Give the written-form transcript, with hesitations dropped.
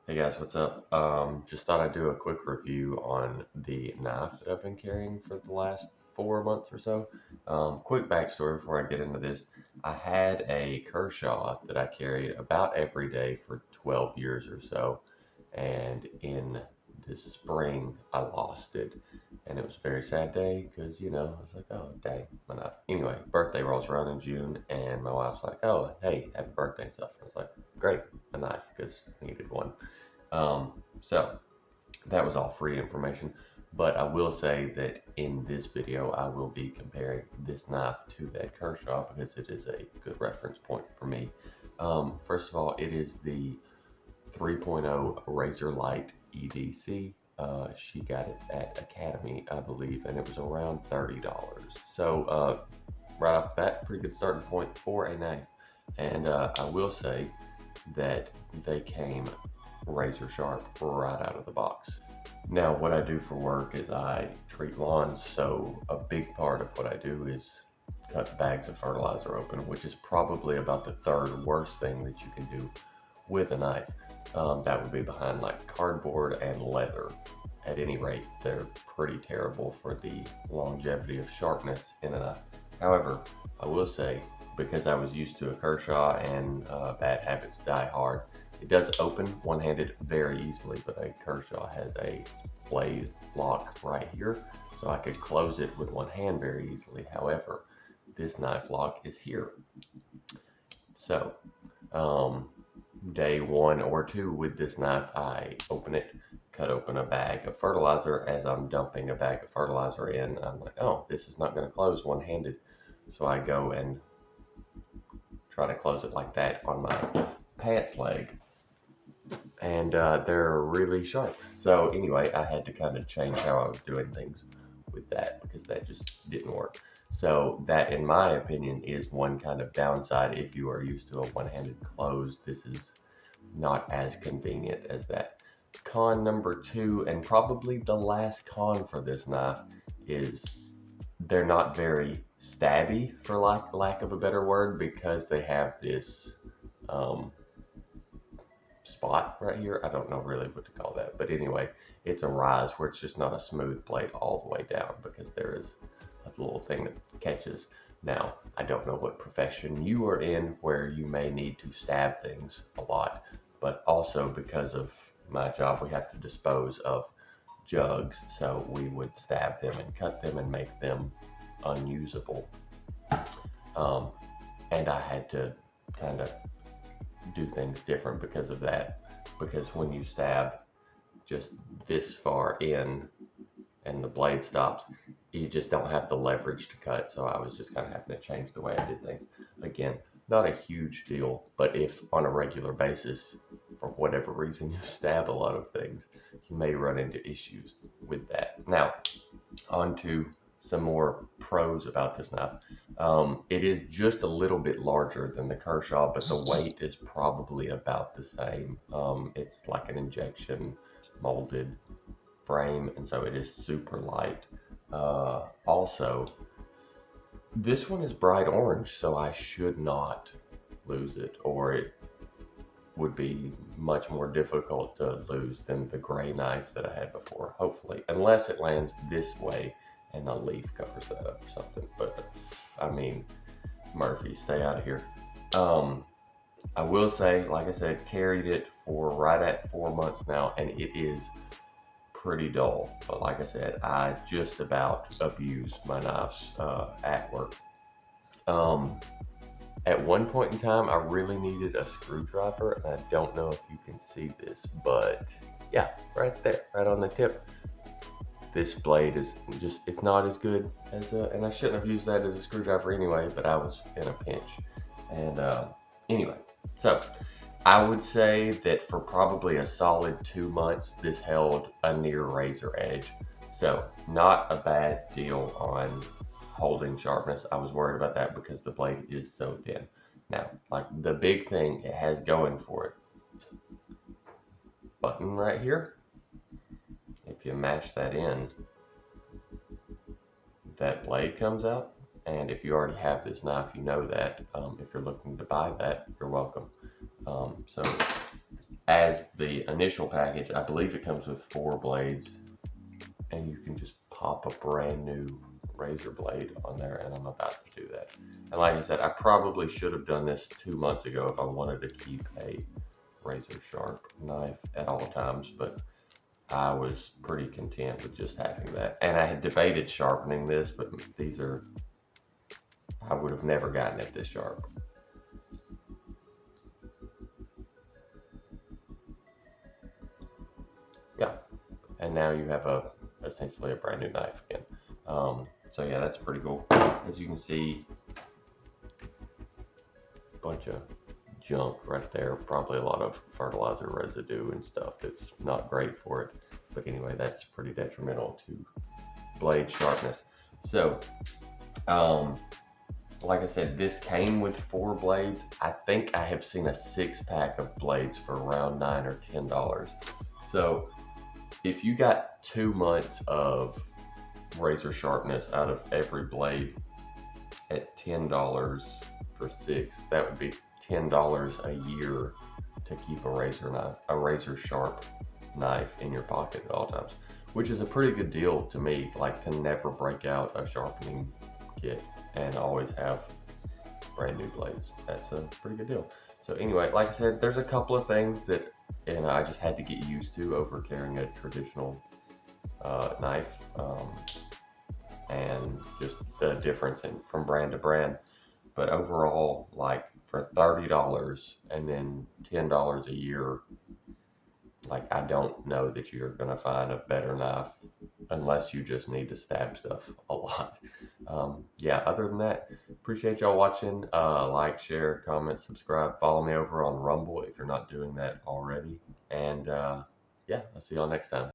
Hey guys, what's up? Just thought I'd do a quick review on the knife that I've been carrying for the last 4 months or so. Quick backstory before I get into this. I had a Kershaw that I carried about every day for 12 years or so, and in this spring I lost it, and it was a very sad day because I was like, oh dang, my knife. Anyway, birthday rolls around in June, and my wife's like, oh hey, happy birthday and stuff. I was like, great, a knife because I needed one. So that was all free information, but I will say that in this video, I will be comparing this knife to that Kershaw because it is a good reference point for me. First of all, it is the 3.0 Razorlite EDC. She got it at Academy, I believe, and it was around $30. So right off the bat, pretty good starting point for a knife. And I will say that they came razor sharp right out of the box. Now, what I do for work is I treat lawns, so a big part of what I do is cut bags of fertilizer open, which is probably about the third worst thing that you can do with a knife. That would be behind like cardboard and leather. At any rate, they're pretty terrible for the longevity of sharpness in a knife. However, I will say, because I was used to a Kershaw and bad habits die hard, it does open one-handed very easily, but a Kershaw has a blade lock right here, so I could close it with one hand very easily. However, this knife lock is here. So, day one or two with this knife, I open it, cut open a bag of fertilizer. As I'm dumping a bag of fertilizer in, I'm like, oh, this is not going to close one-handed. So I go and try to close it like that on my pants leg, and they're really sharp. So anyway, I had to kind of change how I was doing things with that because that just didn't work. So that, in my opinion, is one kind of downside. If you are used to a one-handed close, this is not as convenient as that. Con number two, and probably the last con for this knife, is they're not very stabby, for lack of a better word, because they have this um, spot right here. I don't know really what to call that, but anyway, it's a rise where it's just not a smooth blade all the way down because there is a little thing that catches. Now, I don't know what profession you are in where you may need to stab things a lot, but also because of my job, we have to dispose of jugs, so we would stab them and cut them and make them unusable. Um, and I had to kind of do things different because of that. Because when you stab just this far in and the blade stops, you just don't have the leverage to cut. So I was just kind of having to change the way I did things. Again, not a huge deal, but if on a regular basis, for whatever reason, you stab a lot of things, you may run into issues with that. Now, on to some more pros about this knife. It is just a little bit larger than the Kershaw, but the weight is probably about the same. It's like an injection molded frame, and so it is super light. Also, this one is bright orange, so I should not lose it, or it would be much more difficult to lose than the gray knife that I had before, hopefully. Unless it lands this way and a leaf covers that up or something. But, I mean, Murphy, stay out of here. I will say, like I said, carried it for right at 4 months now, and it is pretty dull. But like I said, I just about abuse my knives at work. Um, at one point in time, I really needed a screwdriver, and I don't know if you can see this, but yeah, right there, right on the tip. This blade is just, it's not as good as and I shouldn't have used that as a screwdriver anyway, but I was in a pinch. And anyway, so I would say that for probably a solid 2 months, this held a near razor edge. So not a bad deal on holding sharpness. I was worried about that because the blade is so thin. Now, like the big thing it has going for it, button right here. If you mash that in, that blade comes out. And if you already have this knife, you know that. If you're looking to buy that, you're welcome. So as the initial package, I believe it comes with 4 blades, and you can just pop a brand new razor blade on there, and I'm about to do that. And like I said, I probably should have done this 2 months ago if I wanted to keep a razor sharp knife at all times, but I was pretty content with just having that. And I had debated sharpening this, but these are, I would have never gotten it this sharp. Yeah, and now you have essentially a brand new knife again. So yeah, that's pretty cool. As you can see, a bunch of junk right there. Probably a lot of fertilizer residue and stuff that's not great for it. But anyway, that's pretty detrimental to blade sharpness. So, like I said, this came with 4 blades. I think I have seen a 6-pack of blades for around $9 or $10. So if you got 2 months of razor sharpness out of every blade at $10 for 6, that would be $10 a year to keep a razor sharp knife in your pocket at all times, which is a pretty good deal to me. Like, to never break out a sharpening kit and always have brand new blades. That's a pretty good deal. So anyway, like I said, there's a couple of things that I just had to get used to over carrying a traditional knife, and just the difference from brand to brand. But overall, like, for $30 and then $10 a year, like, I don't know that you're gonna find a better knife unless you just need to stab stuff a lot. Yeah, other than that, appreciate y'all watching. Like, share, comment, subscribe, follow me over on Rumble if you're not doing that already. And yeah, I'll see y'all next time.